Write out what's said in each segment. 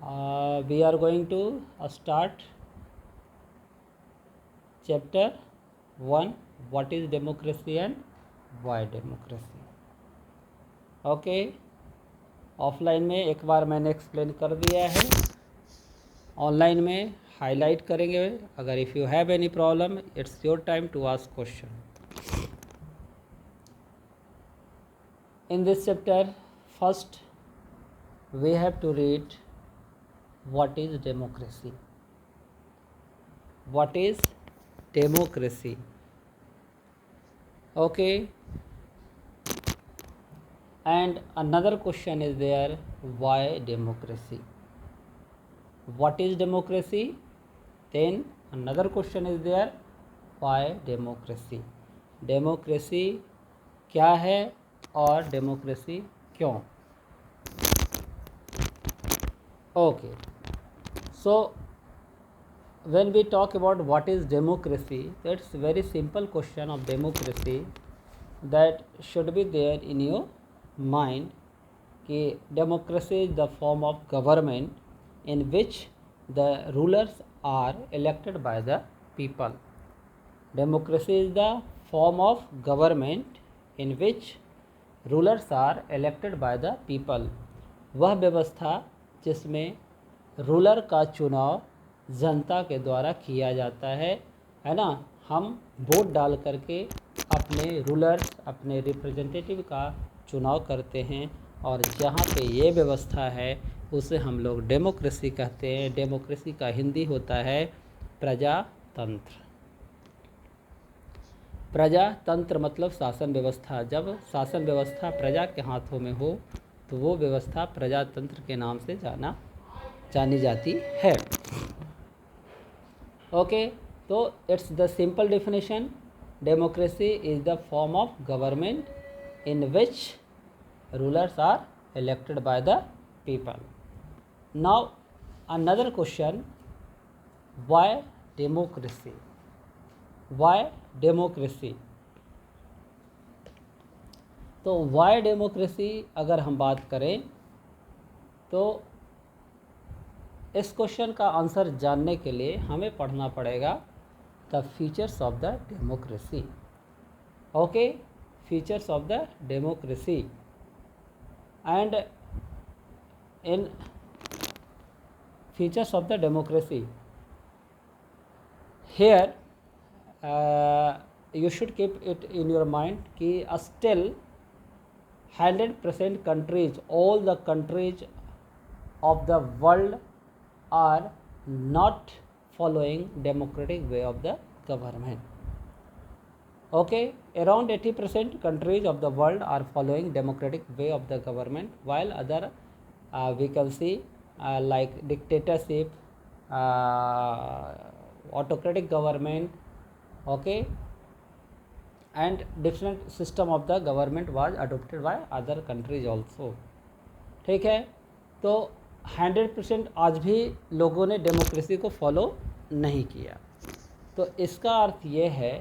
We are going to start chapter 1, what is democracy and why democracy. Okay, offline में एक बार मैंने explain कर दिया है, ऑनलाइन में हाईलाइट करेंगे. अगर if you have any problem, it's your time to ask question. In this chapter, first we have to read what is democracy. What is democracy? Okay. And another question is there, why democracy? What is democracy? Then another question is there, why democracy? Democracy क्या है और democracy क्यों? Okay, so when we talk about what is democracy, that's very simple question of democracy that should be there in your mind. कि democracy is the form of government in which the rulers are elected by the people. Democracy is the form of government in which rulers are elected by the people. वह व्यवस्था जिसमें ruler का चुनाव जनता के द्वारा किया जाता है ना. हम वोट डाल करके अपने रूलर्स, अपने रिप्रेजेंटेटिव का चुनाव करते हैं, और जहाँ पे ये व्यवस्था है उसे हम लोग डेमोक्रेसी कहते हैं. डेमोक्रेसी का हिंदी होता है प्रजातंत्र. प्रजातंत्र मतलब शासन व्यवस्था. जब शासन व्यवस्था प्रजा के हाथों में हो तो वो व्यवस्था प्रजातंत्र के नाम से जानी जाती है. ओके, तो it's the simple definition. Democracy is the form of government in which rulers are elected by the people. Now another question, why democracy? Why democracy? तो वाई डेमोक्रेसी अगर हम बात करें तो इस क्वेश्चन का आंसर जानने के लिए हमें पढ़ना पड़ेगा the features of the democracy. Okay, features of the democracy. And in features of the democracy, here you should keep it in your mind कि still 100% countries, all the countries of the world are not following democratic way of the government. Okay, around 80% countries of the world are following democratic way of the government, while other we can see like dictatorship, autocratic government, okay, and different system of the government was adopted by other countries also. ठीक है, तो 100% आज भी लोगों ने democracy को follow नहीं किया. तो इसका अर्थ ये है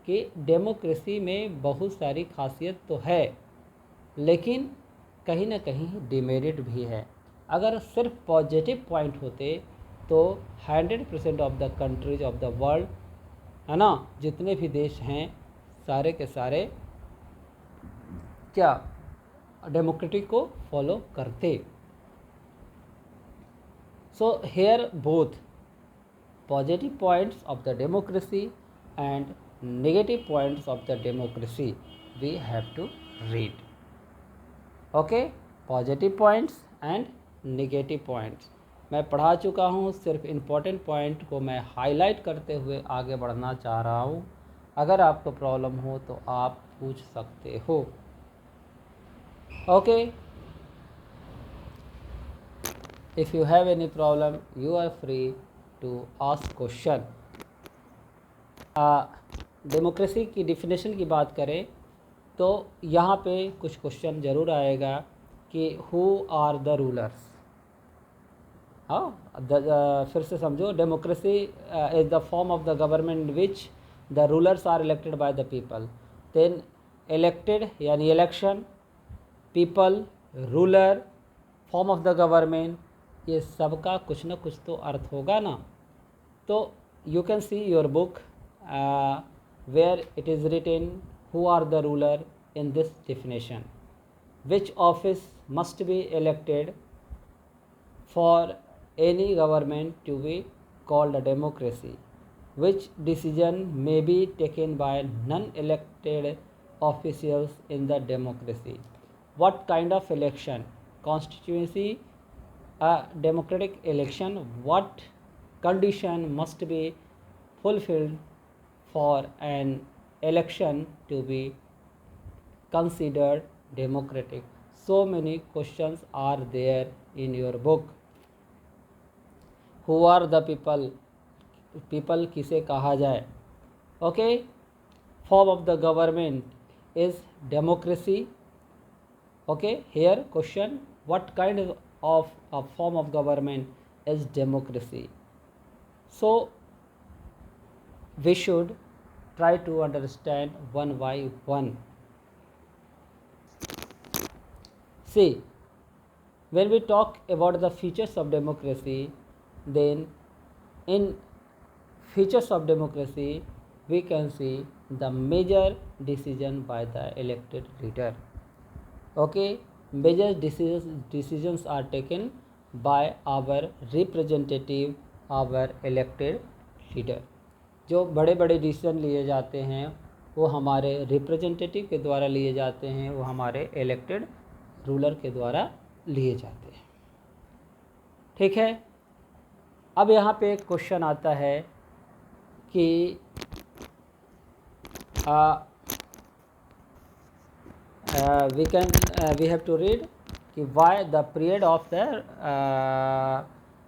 कि डेमोक्रेसी में बहुत सारी खासियत तो है, लेकिन कहीं ना कहीं डिमेरिट भी है. अगर सिर्फ पॉजिटिव पॉइंट होते तो 100% of the countries of the world, है ना, जितने भी देश हैं सारे के सारे क्या डेमोक्रेटिक को फॉलो करते. So here both positive points of the democracy and negative points of the democracy we have to read. Okay, positive points and negative points मैं पढ़ा चुका हूँ. सिर्फ इम्पोर्टेंट पॉइंट को मैं हाईलाइट करते हुए आगे बढ़ना चाह रहा हूँ. अगर आपको प्रॉब्लम हो तो आप पूछ सकते हो. Okay, if you have any problem you are free to ask question. Democracy की डिफिनेशन की बात करें तो यहाँ पे कुछ क्वेश्चन ज़रूर आएगा कि हु आर द रूलर्स. हाँ, फिर से समझो. Democracy is the form of the government which the rulers are elected by the people. Then elected यानी election, people, ruler, form of the government, ये सबका कुछ न कुछ तो अर्थ होगा ना। तो you can see your book where it is written who are the ruler in this definition, which office must be elected for any government to be called a democracy, which decision may be taken by non-elected officials in the democracy, what kind of election, constituency, a democratic election, what condition must be fulfilled for an election to be considered democratic. So many questions are there in your book. Who are the people? People किसे कहा जाए? Okay, form of the government is democracy. Okay, here question, what kind of a form of government is democracy? So we should try to understand one by one. See, when we talk about the features of democracy, then in features of democracy we can see the major decision by the elected leader. Okay, major decisions are taken by our representative, our elected leader. जो बड़े बड़े decision लिए जाते हैं वो हमारे representative के द्वारा लिए जाते हैं, वो हमारे इलेक्टेड रूलर के द्वारा लिए जाते हैं। ठीक है, अब यहाँ पे एक क्वेश्चन आता है कि we have to read कि why the period of the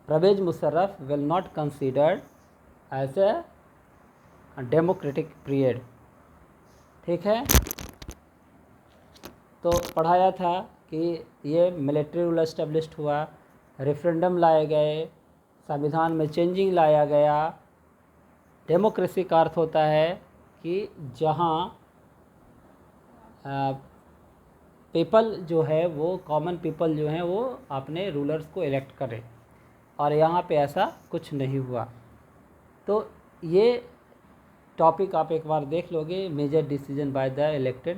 Pervez Musharraf will not considered as a democratic period. ठीक है, तो पढ़ाया था कि ये मिलिट्री रूल एस्टेब्लिश्ड हुआ, रेफरेंडम लाए गए, संविधान में चेंजिंग लाया गया। डेमोक्रेसी का अर्थ होता है कि जहाँ पीपल जो है वो कॉमन पीपल जो हैं वो अपने रूलर्स को इलेक्ट करें, और यहाँ पे ऐसा कुछ नहीं हुआ। तो ये टॉपिक आप एक बार देख लोगे, major decision by the elected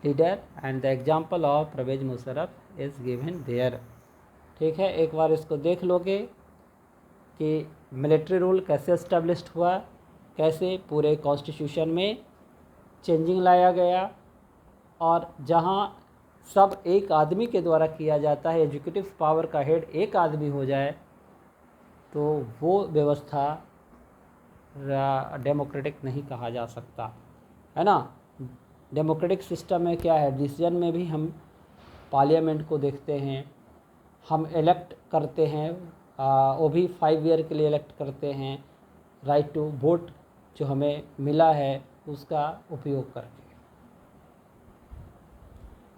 leader and the example of Pervez Musharraf is given there. ठीक है, एक बार इसको देख लोगे कि मिलिट्री रूल कैसे इस्टेब्लिश्ड हुआ, कैसे पूरे कॉन्स्टिट्यूशन में चेंजिंग लाया गया, और जहां सब एक आदमी के द्वारा किया जाता है, एग्जीक्यूटिव पावर का हेड एक आदमी हो जाए, तो वो व्यवस्था डेमोक्रेटिक नहीं कहा जा सकता, है ना। डेमोक्रेटिक सिस्टम में क्या है, डिसीजन में भी हम पार्लियामेंट को देखते हैं, हम इलेक्ट करते हैं, वो भी 5 ईयर के लिए इलेक्ट करते हैं, राइट टू वोट जो हमें मिला है उसका उपयोग करके।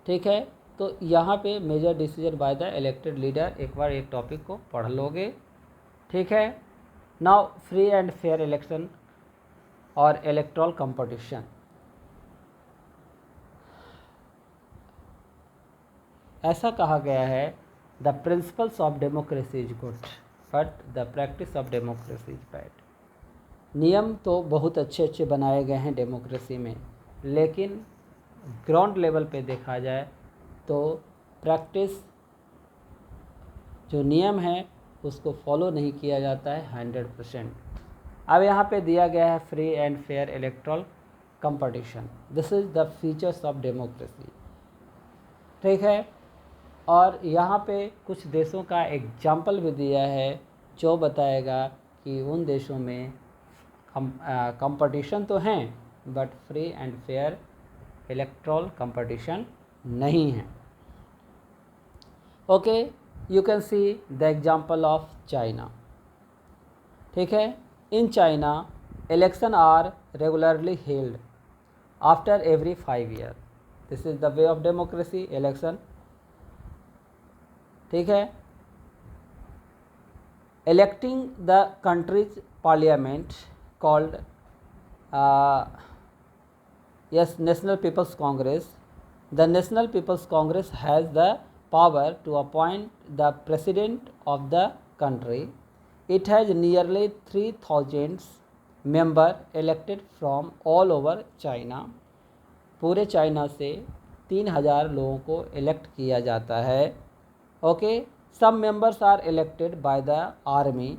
ठीक है, तो यहाँ पे major decision by the elected leader, एक बार एक टॉपिक को पढ़ लोगे। ठीक है, now free and fair election और इलेक्टोरल कंपटीशन। ऐसा कहा गया है, the principles of democracy is good but the practice of democracy is bad. नियम तो बहुत अच्छे अच्छे बनाए गए हैं डेमोक्रेसी में, लेकिन ग्राउंड लेवल पे देखा जाए तो प्रैक्टिस जो नियम है उसको फॉलो नहीं किया जाता है 100%। अब यहाँ पे दिया गया है free and fair electoral competition, this is the features of democracy. ठीक है, और यहाँ पे कुछ देशों का एग्जाम्पल भी दिया है जो बताएगा कि उन देशों में कंपटीशन तो हैं but free and fair electoral competition नहीं है। Okay, you can see the example of China। ठीक है, in China election are regularly held after every 5 years, this is the way of democracy, election। ठीक है, electing the country's parliament called yes National People's Congress, the National People's Congress has the power to appoint the president of the country. It has nearly 3,000 members elected from all over China. पूरे China से 3,000 लोगों को elect किया जाता है. Okay, some members are elected by the army.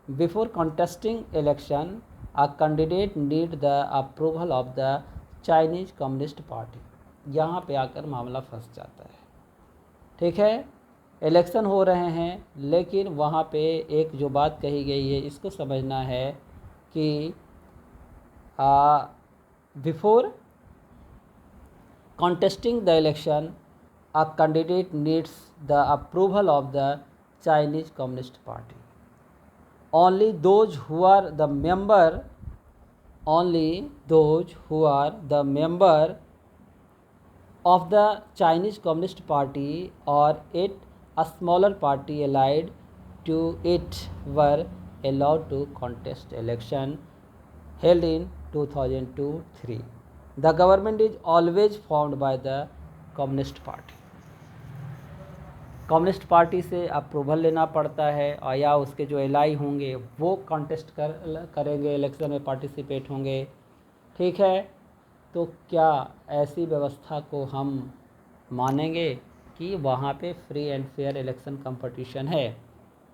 Before contesting election a candidate need the approval of the Chinese Communist Party. यहाँ पे आकर मामला फंस जाता है. ठीक है, इलेक्शन हो रहे हैं, लेकिन वहाँ पे एक जो बात कही गई है इसको समझना है कि before contesting the election, a candidate needs the approval of the Chinese Communist Party. Only those who are the member of the Chinese Communist Party or it a smaller party allied to it were allowed to contest election held in 2002-3. The government is always formed by the Communist Party. Communist party से approval लेना पड़ता है और या उसके जो ally होंगे वो कॉन्टेस्ट करेंगे, इलेक्शन में पार्टिसिपेट होंगे. ठीक है, तो क्या ऐसी व्यवस्था को हम मानेंगे कि वहाँ पे free and fair election competition है?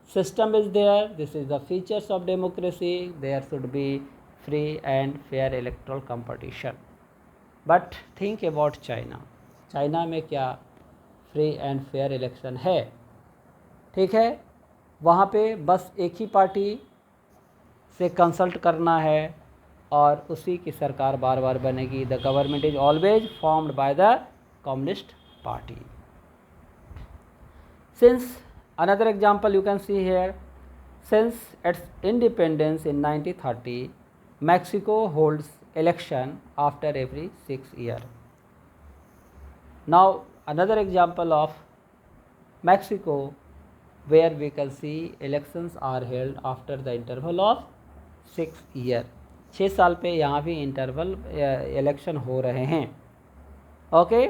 System is there, this is the features of democracy, there should be free and fair electoral competition. But think about China. China में क्या फ्री एंड फेयर इलेक्शन है? ठीक है, वहाँ पे बस एक ही पार्टी से कंसल्ट करना है और उसी की सरकार बार बार बनेगी. The government is always formed by the Communist Party. Since another example you can see here, since its independence in 1930 Mexico holds election after every 6 years. Now another example of Mexico where we can see elections are held after the interval of 6 years. 6 साल पे यहाँ भी interval election हो रहे हैं. Okay,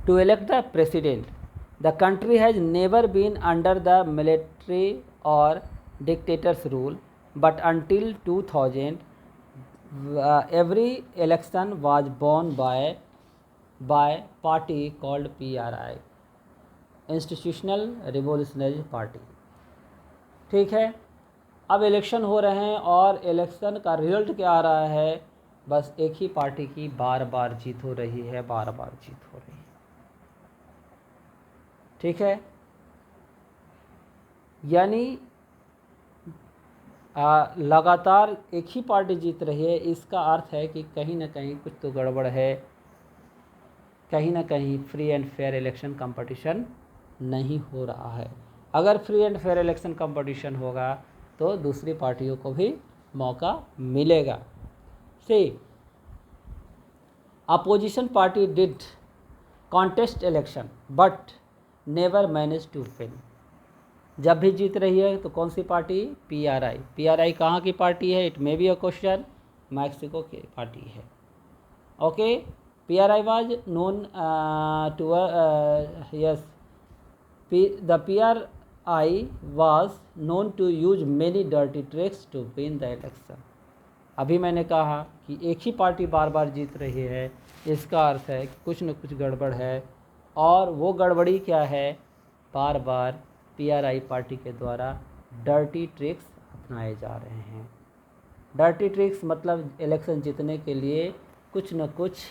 to elect the president, the country has never been under the military or dictator's rule. But until 2000, every election was won by party called PRI, Institutional Revolutionary Party. ठीक है, अब election हो रहे हैं और इलेक्शन का result क्या आ रहा है? बस एक ही पार्टी की बार बार जीत हो रही है, बार बार जीत हो रही है. ठीक है, यानी लगातार एक ही पार्टी जीत रही है. इसका अर्थ है कि कहीं ना कहीं कुछ तो गड़बड़ है, कहीं ना कहीं free and fair election competition नहीं हो रहा है. अगर free and fair election competition होगा तो दूसरी पार्टियों को भी मौका मिलेगा. See, opposition party did contest election but never manage to win. जब भी जीत रही है तो कौन सी पार्टी? PRI. PRI कहाँ की पार्टी है? It may be a question. Mexico की पार्टी है. Okay, PRI was known to yes the PRI was known to use many dirty tricks to win the election. अभी मैंने कहा कि एक ही पार्टी बार बार जीत रही है, इसका अर्थ है कि कुछ न कुछ गड़बड़ है. और वो गड़बड़ी क्या है? बार बार PRI पार्टी के द्वारा डर्टी ट्रिक्स अपनाए जा रहे हैं. डर्टी ट्रिक्स मतलब इलेक्शन जीतने के लिए कुछ न कुछ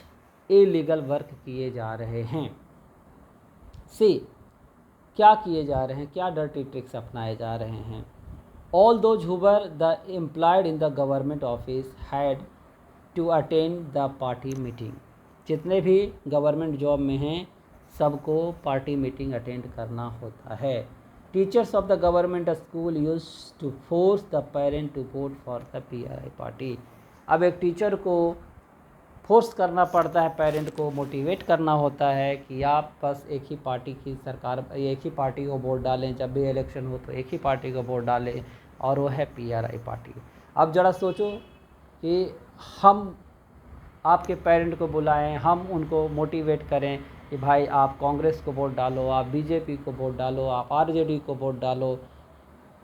इलीगल वर्क किए जा रहे हैं. सी, क्या किए जा रहे हैं? क्या डर्टी ट्रिक्स अपनाए जा रहे हैं? All those who were the employed in the government office had to attend the party meeting. जितने भी गवर्नमेंट जॉब में हैं सबको पार्टी मीटिंग अटेंड करना होता है. Teachers of the government school use to force the parent to vote for the PRI party. अब एक टीचर को फोर्स करना पड़ता है, पेरेंट को मोटिवेट करना होता है कि आप बस एक ही पार्टी की सरकार, एक ही पार्टी को वोट डालें. जब भी इलेक्शन हो तो एक ही पार्टी को वोट डालें और वो है PRI पार्टी. अब ज़रा सोचो कि हम आपके पेरेंट को बुलाएं, हम उनको मोटिवेट करें कि भाई आप कांग्रेस को वोट डालो, आप बीजेपी को वोट डालो, आप आरजेडी को वोट डालो।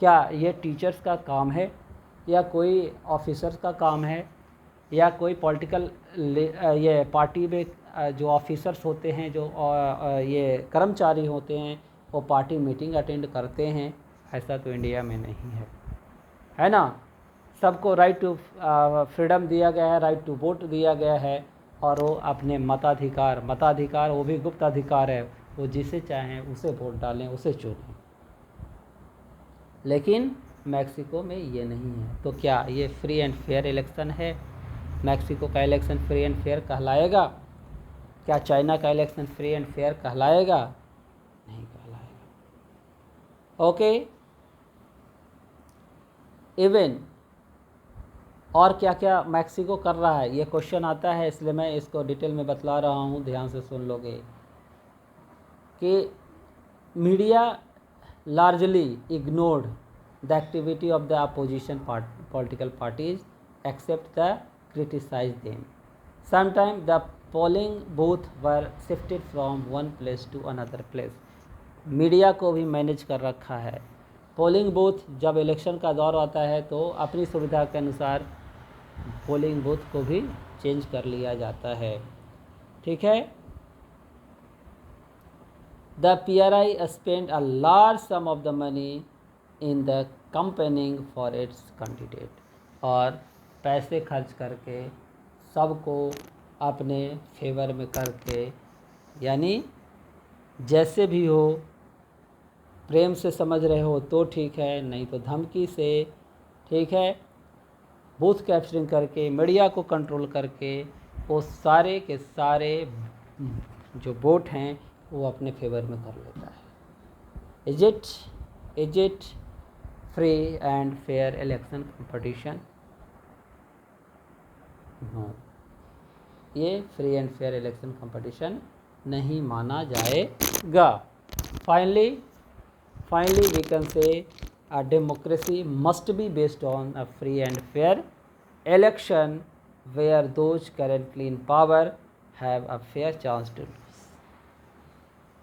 क्या ये टीचर्स का काम है या कोई ऑफिसर्स का काम है या कोई पॉलिटिकल ये पार्टी में जो ऑफिसर्स होते हैं, जो ये कर्मचारी होते हैं, वो पार्टी मीटिंग अटेंड करते हैं? ऐसा तो इंडिया में नहीं है ना। सबको राइट टू फ्रीडम दिया गया है, राइट टू वोट दिया गया है, और वो अपने मताधिकार वो भी गुप्त अधिकार है, वो जिसे चाहें उसे वोट डालें, उसे चुनें। लेकिन मैक्सिको में ये नहीं है। तो क्या ये फ्री एंड फेयर इलेक्शन है? मैक्सिको का इलेक्शन फ्री एंड फेयर कहलाएगा? क्या चाइना का इलेक्शन फ्री एंड फेयर कहलाएगा? नहीं कहलाएगा। ओके, इवन और क्या क्या मैक्सिको कर रहा है, ये क्वेश्चन आता है, इसलिए मैं इसको डिटेल में बतला रहा हूँ, ध्यान से सुन लोगे। कि media largely ignored the activity of the opposition political parties except the criticize them. Sometimes the polling booth were shifted from one place to another place. Media को भी मैनेज कर रखा है। पोलिंग बूथ जब इलेक्शन का दौर आता है तो अपनी सुविधा के अनुसार पोलिंग बूथ को भी चेंज कर लिया जाता है। ठीक है। The PRI spent a large sum of the money in the campaigning for its candidate, और पैसे खर्च करके सबको अपने फेवर में करके, यानी जैसे भी हो, प्रेम से समझ रहे हो तो ठीक है, नहीं तो धमकी से, ठीक है, बूथ कैप्चरिंग करके, मीडिया को कंट्रोल करके, वो सारे के सारे जो वोट हैं वो अपने फेवर में कर लेता है। Is it free and fair election competition? No, ये free and fair election competition नहीं माना जाएगा। Finally we can say a democracy must be based on a free and fair election where those currently in power have a fair chance to lose.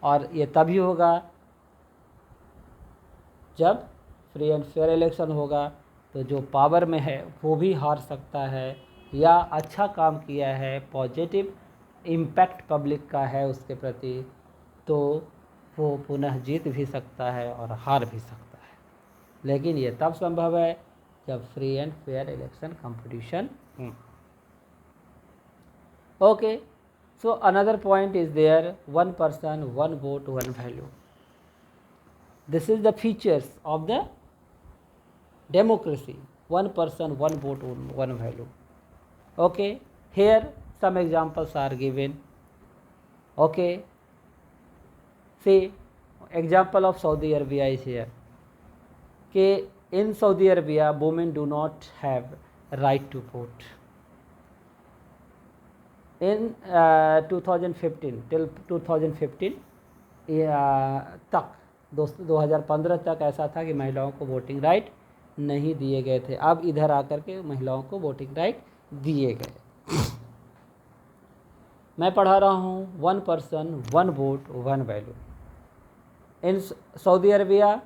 और ये तभी होगा जब free and fair election होगा, तो जो पावर में है वो भी हार सकता है, या अच्छा काम किया है, पॉजिटिव इम्पैक्ट पब्लिक का है उसके प्रति, तो वो पुनः जीत भी सकता है और हार भी सकता है। लेकिन ये तब संभव है जब free and fair election competition. Okay, so another point is there, one person one vote one value. This is the features of the democracy, one person one vote one value. Okay, here some examples are given. Okay, see example of Saudi Arabia is here. कि in Saudi Arabia women do not have right to vote. In 2015 till 2015 तक 2015 तक ऐसा था कि महिलाओं को voting right नहीं दिए गए थे। अब इधर आकर के महिलाओं को वोटिंग राइट दिए गए। मैं पढ़ा रहा हूँ, one person one vote one value. In Saudi Arabia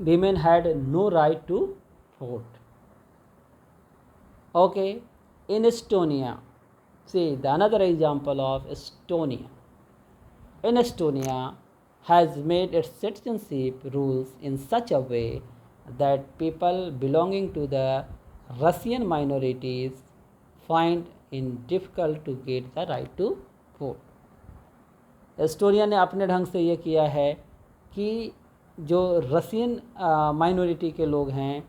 women had no right to vote. Okay, in Estonia, see the another example of Estonia. In Estonia has made its citizenship rules in such a way that people belonging to the Russian minorities find it difficult to get the right to vote. Estonia ने अपने ढंग से ये किया है कि जो Russian minority के लोग हैं,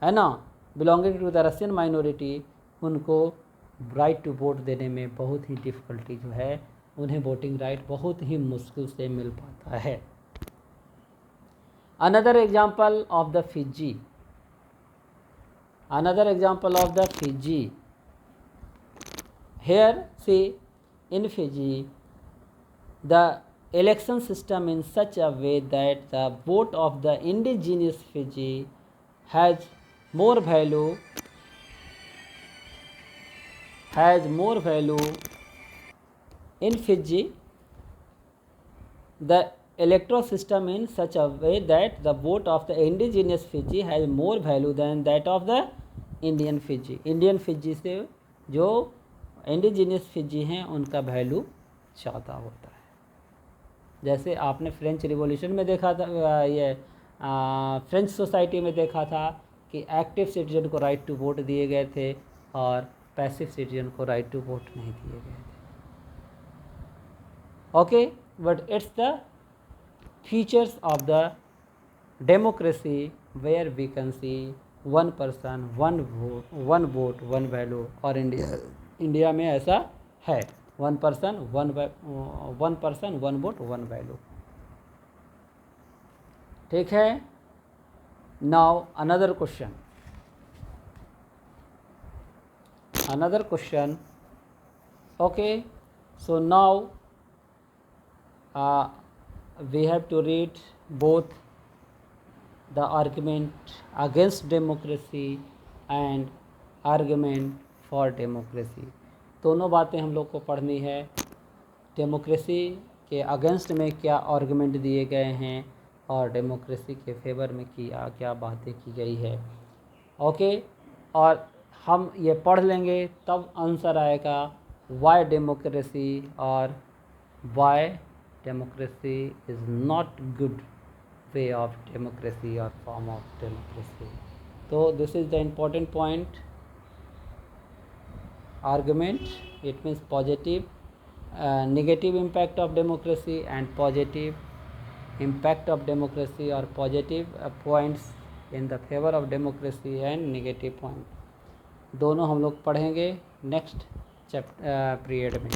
है ना, belonging to the Russian minority, उनको राइट टू वोट देने में बहुत ही डिफ़िकल्टी जो है, उन्हें वोटिंग राइट बहुत ही मुश्किल से मिल पाता है। Another example of the Fiji, another example of the Fiji, here see in Fiji the election system in such a way that the vote of the indigenous Fiji has more value has more value in Fiji, the electoral system in such a way that the vote of the indigenous Fiji has more value than that of the Indian Fiji. Indian Fiji से जो indigenous Fiji हैं उनका value ज़्यादा होता है। जैसे आपने French revolution में देखा था, ये फ्रेंच सोसाइटी में देखा था कि एक्टिव सिटीजन को राइट टू वोट दिए गए थे और पैसिव सिटीजन को राइट टू वोट नहीं दिए गए थे। Okay, but it's the features of the democracy where we can see one person one vote one value, और इंडिया में ऐसा है, one person one vote one value. ठीक है। Now another question, okay, so now we have to read both the argument against democracy and argument for democracy। दोनों बातें हम लोग को पढ़नी है। डेमोक्रेसी के अगेंस्ट में क्या आर्गुमेंट दिए गए हैं और डेमोक्रेसी के फेवर में क्या बातें की गई है। ओके, और हम ये पढ़ लेंगे तब आंसर आएगा वाई डेमोक्रेसी और Y democracy is not good way of democracy or form of democracy. So this is the important point. Argument, it means positive, negative impact of democracy and positive impact of democracy, or positive points in the favor of democracy and negative point, दोनों हम लोग पढ़ेंगे next period में।